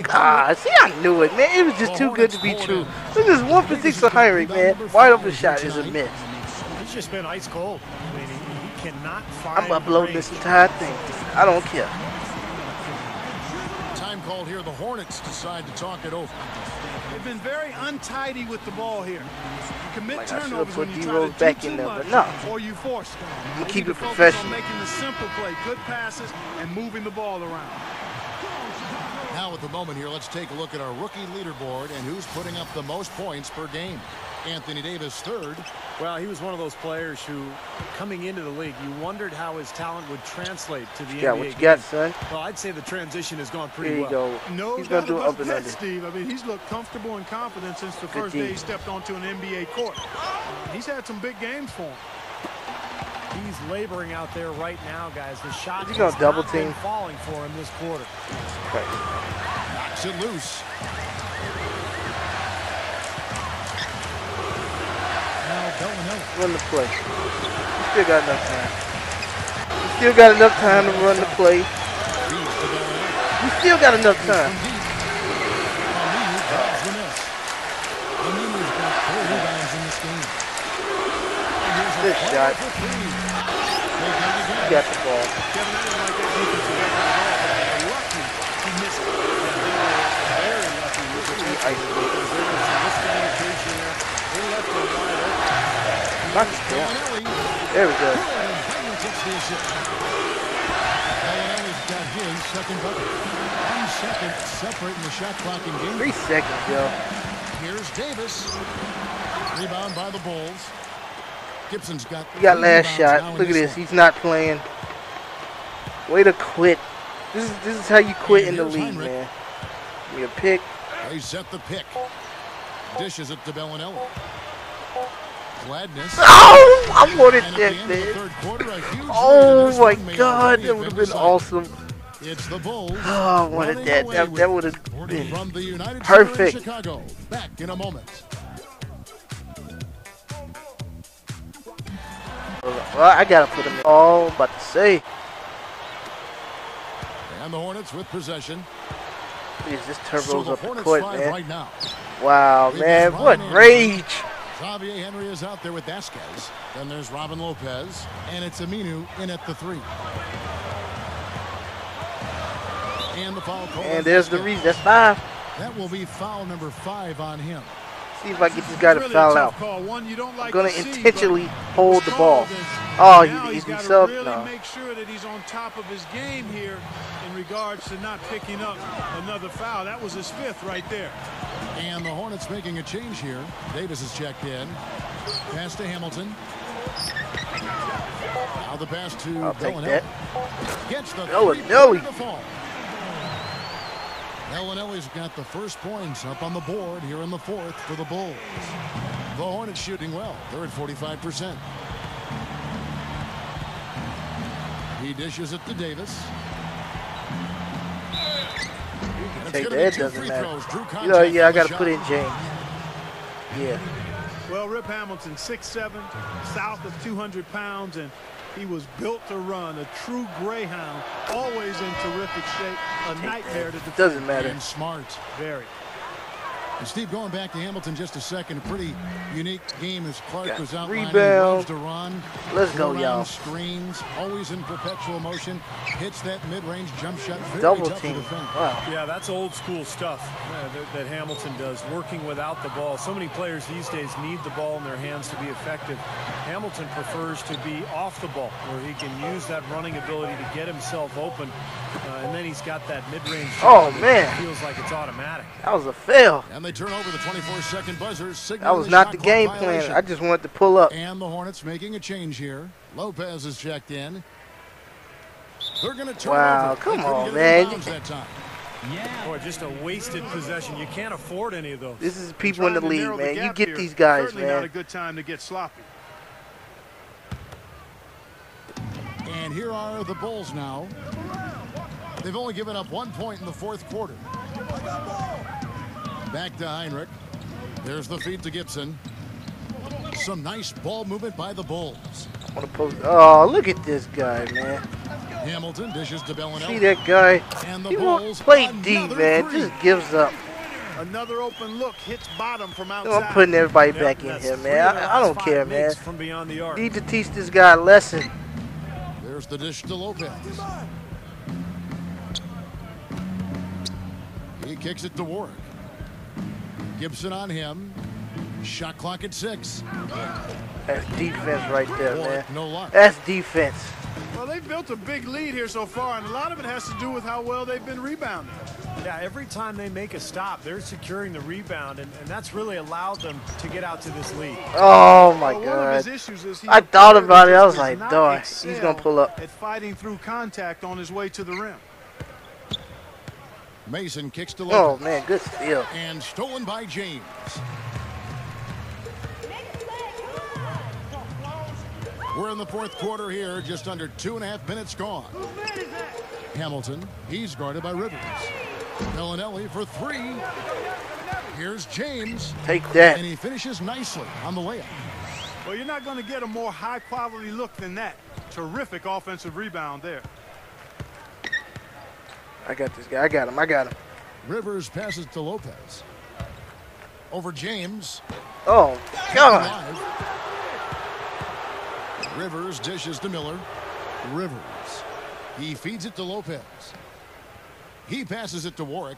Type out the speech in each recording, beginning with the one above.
Ah, see, I knew it, man. It was just too good to be true. Look at this 1 for 6 for Heinrich, man. Wide open shot is a miss. He's just been ice cold. I mean, he cannot find. I'm uploading this entire thing. I don't care. Time called here. The Hornets decide to talk it over. They've been very untidy with the ball here. You commit Like turnovers when you try to back do in too there, much, but no. or you force them. You keep it focus professional. on making the simple play, good passes, and moving the ball around. Now at the moment here, let's take a look at our rookie leaderboard and who's putting up the most points per game. Anthony Davis third. Well, he was one of those players who, coming into the league, you wondered how his talent would translate to the NBA. What you got, son? Well, I'd say the transition has gone pretty Here you well. go. No He's going to do doubt up and about under. that, Steve. I mean, he's looked comfortable and confident since the first day he stepped onto an NBA court. He's had some big games for him. He's laboring out there right now, guys. The shot He's going to double team. Falling for him this quarter. Okay. Knocks it loose. Run the play. You still got enough time. You still got enough time to run the play. You still got enough time. Good shot. You got the ball. There we go. Got his second bucket. 1 second separating the shot clock in game. 3 seconds, yo. Here's Davis. Rebound by the Bulls. Gibson's got. He got last shot. Look at this. He's not playing. Way to quit. This is how you quit in the league, man. Give me a pick. They set the pick. Dishes it to Bellinelli. Gladness. Oh, I wanted that, man. Oh my God, that would have been awesome. It's the Bulls. Oh, I wanted that. That would have been from the United perfect. States, Chicago. Back in a moment. Well, I gotta put him in. Oh, about to say. And the Hornets with possession. Please, this turbo's So up the court, man. right now. Wow, man, what rage! Xavier Henry is out there with Vasquez. Then there's Robin Lopez. And it's Aminu in at the 3. And the foul call. And there's the reason. That's 5. That will be foul number 5 on him. See if I get this guy to foul out. I'm going to intentionally hold the ball. Oh, he's subbed? Really No. make sure that he's on top of his game here in regards to not picking up another foul. That was his 5th right there. And the Hornets making a change here. Davis is checked in. Pass to Hamilton. Now the pass to I'll take Bellinelli. that. Gets the Bellinelli. to fall. Bellinelli's got the first points up on the board here in the 4th for the Bulls. The Hornets shooting well. They're at 45%. He dishes it to Davis. Take that, doesn't matter. You know, yeah, I got to put in James. Yeah. Well, Rip Hamilton, 6'7", south of 200 pounds, and he was built to run. A true greyhound, always in terrific shape. A nightmare to defend. Doesn't matter. And smart. Very. And Steve, going back to Hamilton just a second, a pretty unique game as Clark was outlining. Rebound. Loves to run. Let's go, y'all. Screens, always in perpetual motion. Hits that mid-range jump shot. Very Double tough to team. defend. Wow. Yeah, that's old school stuff that Hamilton does, working without the ball. So many players these days need the ball in their hands to be effective. Hamilton prefers to be off the ball, where he can use that running ability to get himself open, and then he's got that mid-range. Oh, man. Feels like it's automatic. That was a fail. And they turn over the 24-second buzzer. That was not the game plan. I just wanted to pull up. And the Hornets making a change here. Lopez is checked in. They're going to turn Wow, over. come They couldn't on, get man. it in bounds that time. Boy, just a wasted possession. You can't afford any of those. This is people in the Trying to league, narrow the man. You gap get here. these guys, Certainly not a man. good time to get sloppy. And here are the Bulls now. They've only given up 1 point in the 4th quarter. Back to Heinrich. There's the feed to Gibson. Some nice ball movement by the Bulls. Oh, look at this guy, man. Hamilton dishes to Bellinelli. See that guy? And the He won't Bulls play D, man. three. Just gives up. Another open look hits bottom from You outside. know, I'm putting everybody back in here, man. I don't care, man. From beyond the arc. Need to teach this guy a lesson. There's the dish to Lopez. He kicks it to Warwick. Gibson on him. Shot clock at 6. That's defense right there, man. Warwick, no luck. That's defense. Well, they've built a big lead here so far, and a lot of it has to do with how well they've been rebounding. Yeah, every time they make a stop, they're securing the rebound, and that's really allowed them to get out to this lead. Oh, my Well, one of God. his issues is he I thought about it. I was does like, not darn, he's going to excel pull up. at fighting through contact on his way to the rim. Mason kicks to Oh, Lopez. man, good steal. And stolen by James. We're in the fourth quarter here, just under 2.5 minutes gone. Hamilton, he's guarded by Rivers. Bellinelli for 3. Here's James. Take that. And he finishes nicely on the layup. Well, you're not going to get a more high-quality look than that. Terrific offensive rebound there. I got this guy. I got him. I got him. Rivers passes to Lopez. Over James. Oh, God. Live. Rivers dishes to Miller. Rivers. He feeds it to Lopez. He passes it to Warwick.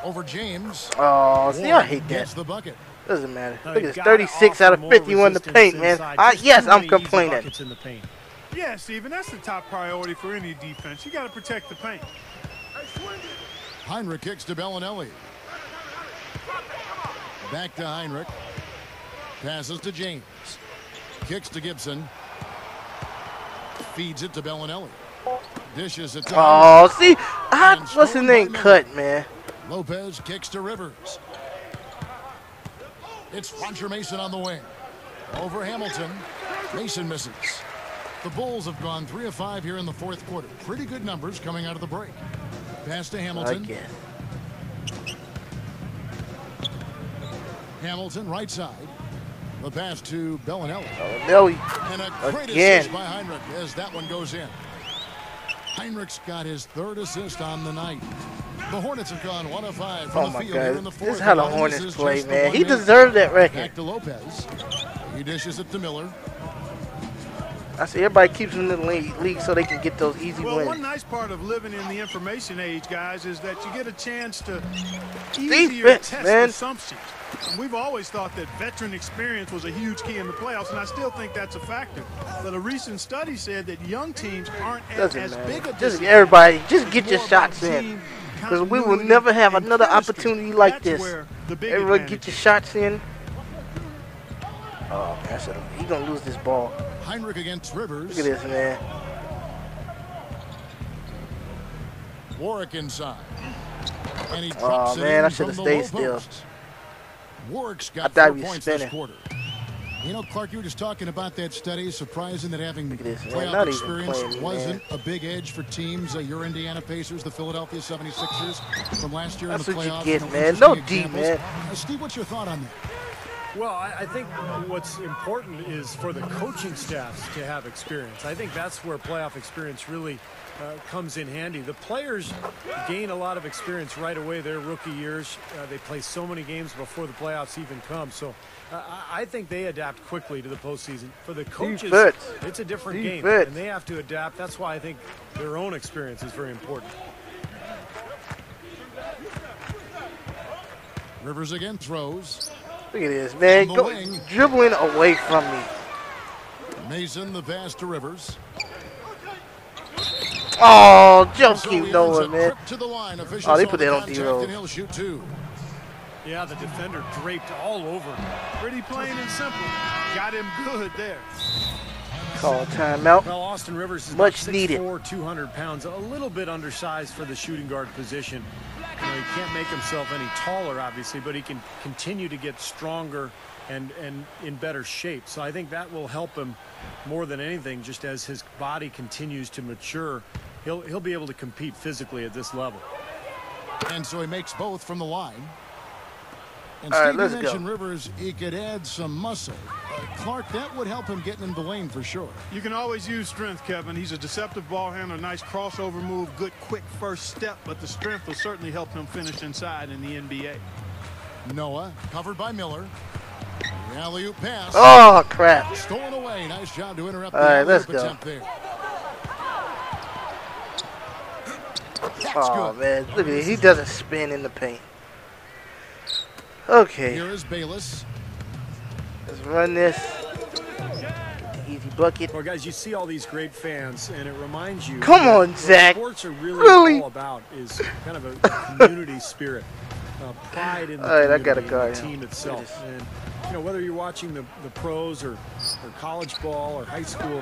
Over James. Oh, see, I hate Gets that. the bucket. Doesn't matter. Now, Look you at this. gotta 36 offer out of more 51 in the resistance paint, man. inside. Just Yes, too I'm many easy complaining. buckets in the paint. Yeah, Steven, that's the top priority for any defense. You got to protect the paint. Heinrich kicks to Bellinelli. Back to Heinrich. Passes to James. Kicks to Gibson. Feeds it to Bellinelli. Dishes it to Oh, see? And What's his stolen name? by Cut, man. Lopez kicks to Rivers. It's Roger Mason on the wing. Over Hamilton. Mason misses. The Bulls have gone 3 of 5 here in the fourth quarter. Pretty good numbers coming out of the break. Pass to Hamilton. Again. Hamilton right side. The pass to Bellinelli. Belly. And a great Again. assist by Heinrich as that one goes in. Heinrich's got his 3rd assist on the night. The Hornets have gone 1 of 5 from Oh, the my field here in the God. fourth. This is how the And this Hornets is play, just the man. 1 He minute. deserved that record. Back to Lopez. He dishes it to Miller. I see everybody keeps them in the league so they can get those easy Well, wins. one nice part of living in the information age, guys, is that you get a chance to easier Defense, test man. assumptions. And we've always thought that veteran experience was a huge key in the playoffs, and I still think that's a factor. But a recent study said that young teams aren't as Doesn't big matter. a Just disadvantage. everybody, just get It's your more about shots in. team Because we will continuity never have and another chemistry. opportunity like That's this. where the big Everybody advantage get your shots in. Oh, man, he's going to lose this ball. Heinrich against Rivers. Look at this, man. Warwick inside. And he Oh, drops it man, in I should have from the stayed low still. post. Warwick's I got thought 4 he was points this spinning. quarter. You know, Clark, you were just talking about that study. Surprising that having Look at this, man. playoff Not even experience playing, wasn't a big edge for teams. Your Indiana Pacers, the Philadelphia 76ers from last year That's in the what you playoffs. get, Some man. No interesting D, examples. man. Steve, what's your thought on that? Well, I think what's important is for the coaching staffs to have experience. I think that's where playoff experience really comes in handy. The players gain a lot of experience right away their rookie years. They play so many games before the playoffs even come. So I think they adapt quickly to the postseason. For the coaches, Defense. it's a different game, Defense. and they have to adapt. That's why I think their own experience is very important. Rivers again throws. Look at this, man. On the Go wing. dribbling away from me. Mason, the pass to Rivers. Oh, Joe So keep he going, ends a man. trip to the line. Officials Oh, they saw put the that on contact, D-Rose. and he'll shoot 2. Yeah, the defender draped all over him. Pretty plain and simple. Got him good there. Call timeout. Well, Austin Rivers is Much about needed. 6'4", 200 pounds, a little bit undersized for the shooting guard position. You know, he can't make himself any taller, obviously, but he can continue to get stronger and in better shape. So I think that will help him more than anything, just as his body continues to mature. He'll be able to compete physically at this level. And so he makes both from the line. And All right, Steve, let's you go. mentioned Rivers, he could add some muscle. Clark, that would help him getting in the lane for sure. You can always use strength, Kevin. He's a deceptive ball handler, nice crossover move, good quick first step, but the strength will certainly help him finish inside in the NBA. Noah, covered by Miller. The alley-oop pass. Oh, crap. Stolen away. Nice job to interrupt All the right, let's alley-oop go. attempt there. That's Oh, good. man. Look at it. He doesn't spin in the paint. Okay. Here is Bayless. Let's run this. Easy bucket. Well, guys, you see all these great fans, and it reminds you. Come on, what Zach. Sports are Really? all about is kind of a community spirit, pride in the All right, I gotta community guard and the him. team itself. And you know, whether you're watching the pros or college ball or high school.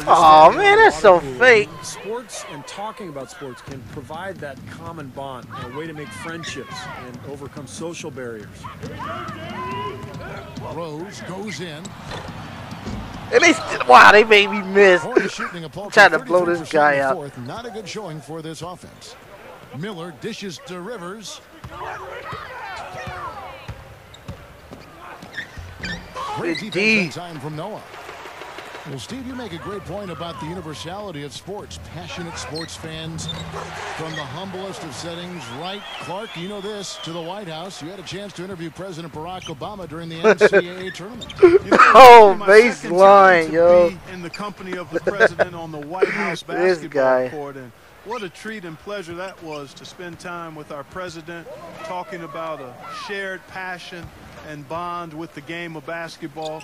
Oh man, that's so fake. Sports and talking about sports can provide that common bond, a way to make friendships and overcome social barriers. Rose goes in. And wow, they made me miss. Hornets shooting a paltry Trying to blow this 33% guy in the out. fourth. Not a good showing for this offense. Miller dishes to Rivers. Great Good defense D. that time from Noah. Well, Steve, you make a great point about the universality of sports. Passionate sports fans from the humblest of settings. Right, Clark, you know this, to the White House. You had a chance to interview President Barack Obama during the NCAA tournament. Oh, My second baseline, time to yo. be in the company of the president on the White House This basketball guy. court, and what a treat and pleasure that was to spend time with our president, talking about a shared passion and bond with the game of basketball.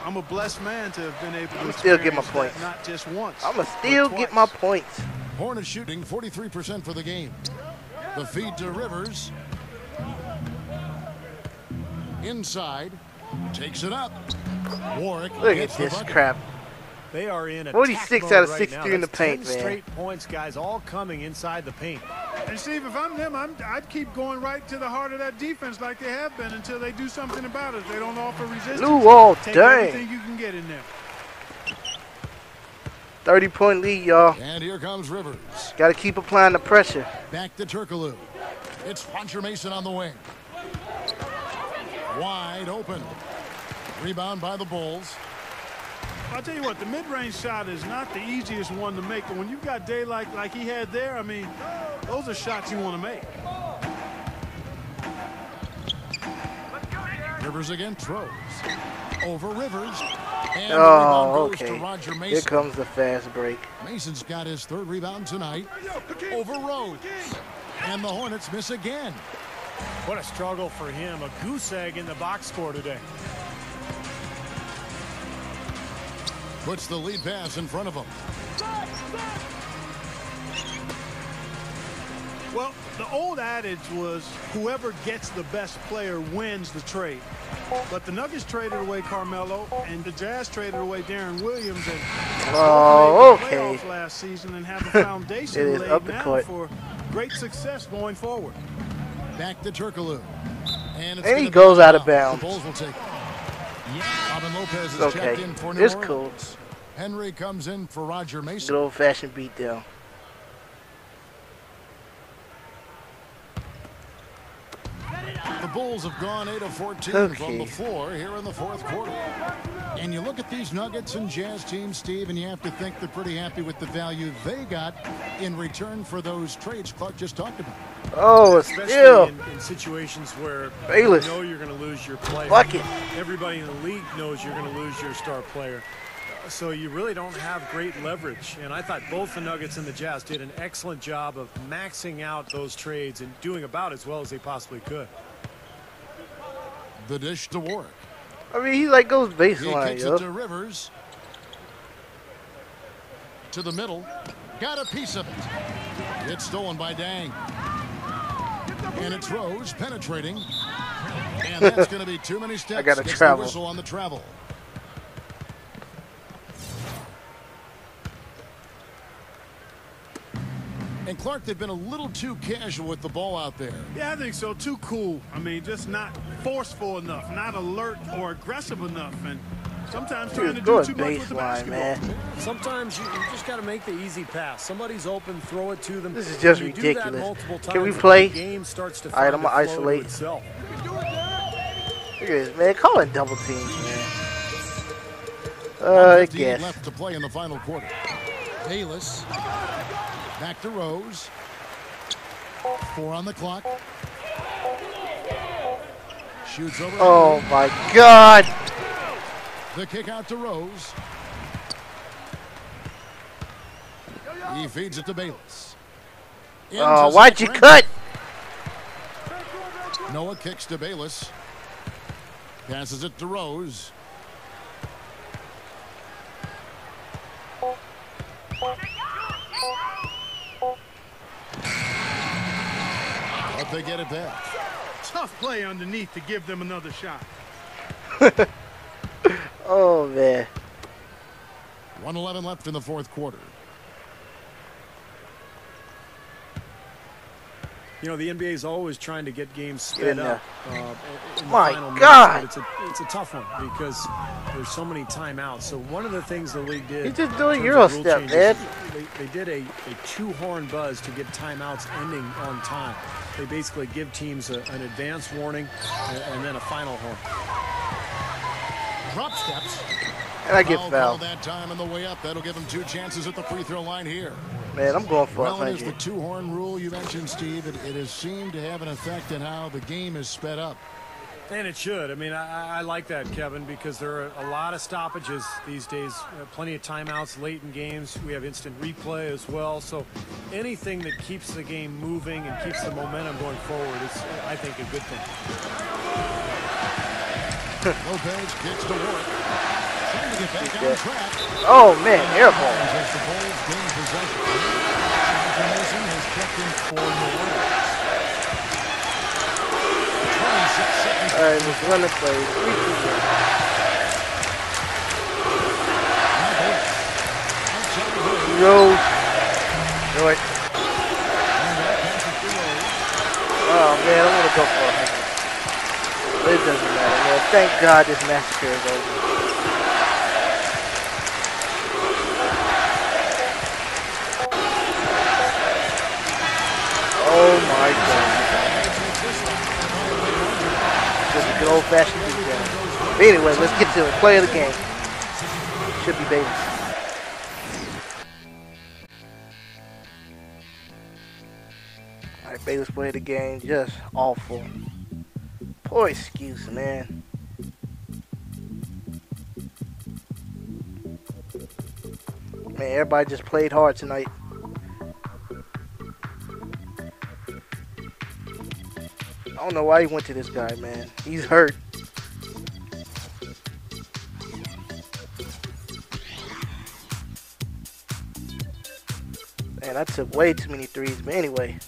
I'm a blessed man to have been able to still get my experience points. that not just once. I'ma but still twice. get my points. Hornets shooting 43% for the game. The feed to Rivers. Inside. Takes it up. Warwick Look at gets the this bucket. crap. They are in attack 46 mode out of right 60 now. in the That's paint, 10 man. straight points, guys, all coming inside the paint. And Steve, if I'm them, I'd keep going right to the heart of that defense like they have been until they do something about it. If they don't offer resistance, Blue wall, take dang. everything you can get in there. 30-point lead, y'all. And here comes Rivers. Got to keep applying the pressure. Back to Turkoglu. It's Roger Mason on the wing. Wide open. Rebound by the Bulls. I'll tell you what, the mid-range shot is not the easiest one to make, but when you've got daylight like he had there, I mean, those are shots you want to make. Rivers again throws. Over Rivers. And the Oh, rebound goes to okay. Roger Here Mason. comes the fast break. Mason's got his third rebound tonight. Over Rose. And the Hornets miss again. What a struggle for him. A goose egg in the box score today. Puts the lead pass in front of him. Well, the old adage was whoever gets the best player wins the trade. But the Nuggets traded away Carmelo, and the Jazz traded away Darren Williams. And Oh, both made the okay. playoffs last season and have a foundation It is laid up the now court. for great success going forward. Back to Turkoglu. And, it's And he gonna be goes out of The bounds. Bulls will take it. Robin Lopez is It's checked okay. in for New It's Orleans. cool. Henry comes in for Roger Good Mason. old-fashioned beatdown. The Bulls have gone 8 of 14 Okay. from the floor here in the fourth quarter. And you look at these Nuggets and Jazz teams, Steve, and you have to think they're pretty happy with the value they got in return for those trades Clark just talked about. Oh, Especially still. in situations where Bayless. you know you're going to lose your player. Bucket. Everybody in the league knows you're going to lose your star player. So you really don't have great leverage. And I thought both the Nuggets and the Jazz did an excellent job of maxing out those trades and doing about as well as they possibly could. The dish to Warwick. I mean, he like goes He baseline, kicks yo. it to Rivers. To the middle. Got a piece of it. It's stolen by Dang. And it's Rose penetrating. And that's going to be too many steps. gotta Gets travel. the whistle on the travel. And Clark, they've been a little too casual with the ball out there. Yeah, I think so. Too cool. I mean, just not forceful enough, not alert or aggressive enough, and sometimes trying to do Good too much with the baseline, basketball. man. Sometimes you just got to make the easy pass. Somebody's open, throw it to them. This is just When you do that ridiculous. multiple Can we times, play? the game starts to All right, find I'm gonna a flow to isolate. itself. Look at this, man. Calling double teams, man. I guess. Left to play in the final quarter. Bayless. Back to Rose. 4 on the clock. Shoots over. Oh my God! The kick out to Rose. He feeds it to Bayless. Oh, why'd you cut? Noah kicks to Bayless. Passes it to Rose. But they get it back. Tough play underneath to give them another shot. Oh, man. 1:11 left in the fourth quarter. You know, the NBA is always trying to get games sped up. In My the final God! minutes, but it's a tough one because there's so many timeouts. So one of the things the league did. He's just doing Euro step, man. They did a two-horn buzz to get timeouts ending on time. They basically give teams an advance warning and then a final horn. Drop steps. And I get fouled. That time on the way up. That'll give him 2 chances at the free throw line here. Man, I'm going for Well, it is 100. the 2-horn rule you mentioned, Steve. It has seemed to have an effect on how the game is sped up. And it should. I mean, I like that, Kevin, because there are a lot of stoppages these days. Plenty of timeouts late in games. We have instant replay as well. So anything that keeps the game moving and keeps the momentum going forward is, I think, a good thing. Lopez gets to work. Trying to get back on track. Oh, man, air ball. As the Bulls gain possession. Mason has kept in 4 more. 26 seconds. All right, let's run the play. 3-2. Rose. Do it. Oh, man, I want to go for it. But it doesn't matter, man. Thank God this massacre is over. Oh my God. Just a good old-fashioned beatdown. But anyway, let's get to it. Play of the game. Should be Bayless. Alright, Bayless play of the game. Just awful. Poor excuse, man. Man, everybody just played hard tonight. I don't know why he went to this guy, man. He's hurt. Man, I took way too many threes. But anyway,